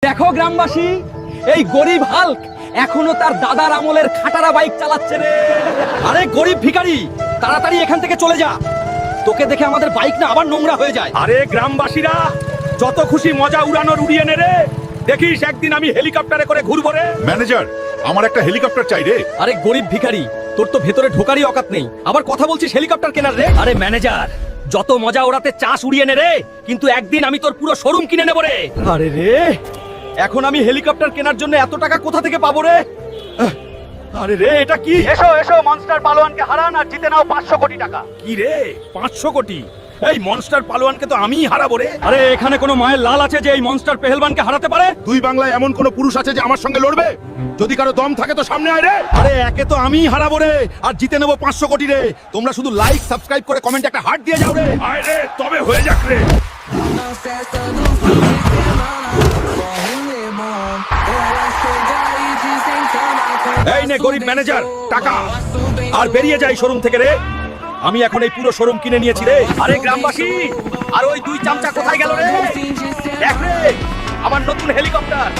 দেখো গ্রামবাসী, এই গরিব হাল্ক এখনো তার দাদার আমলের খাটারা বাইক চালাচ্ছে রে। আরে গরিব ভিখারি, তাড়াতাড়ি এখান থেকে চলে যা, তোকে দেখে আমাদের বাইক না আবার নোংরা হয়ে যায়। আরে গ্রামবাসীরা, যত খুশি মজা উড়ানোর উড়িয়ে নে রে। দেখিস একদিন আমি হেলিকপ্টারে করে ঘুরবো রে। ম্যানেজার, আমার একটা হেলিকপ্টার চাই রে। আরে গরিব ভিখারি, তোর তো ভেতরে ঢোকারই অকাত নেই, আবার কথা বলছিস হেলিকপ্টার কেনার রে। আরে ম্যানেজার, যত মজা ওড়াতে চাষ উড়িয়ে নে রে, কিন্তু একদিন আমি তোর পুরো শোরুম কিনে নেব রে। আরে রে, এখন আমি হেলিকপ্টার কেনার জন্য এত টাকা কোথা থেকে পাবো রে? আরে রে, এটা কি? এসো এসো, মনস্টার পালোয়ানকে হারান আর জিতে নাও 500 কোটি টাকা। কি রে, 500 কোটি? এই মনস্টার পালোয়ানকে তো আমিই হারাবো রে। আরে এখানে কোনো মায়ের লাল আছে যে এই মনস্টার পেহেলবানকে হারাতে পারে? দুই বাংলায় এমন কোন পুরুষ আছে যে আমার সঙ্গে লড়বে? যদি কারো দম থাকে তো সামনে আয় রে। আরে একে তো আমিই হারাবো রে, আর জিতে নেবো 500 কোটি রে। তোমরা শুধু লাইক সাবস্ক্রাইব করে কমেন্টে একটা হার্ট দিয়ে যাও রে। আয় রে, তবে হয়ে যাক রে। এই নে গরিব ম্যানেজার, টাকা, আর বেরিয়ে যাই শোরুম থেকে রে। আমি এখন এই পুরো শোরুম কিনে নিয়েছি রে। আরে গ্রামবাসী, আর ওই দুই চামচা কোথায় গেল রে? দেখ রে, আমার নতুন হেলিকপ্টার।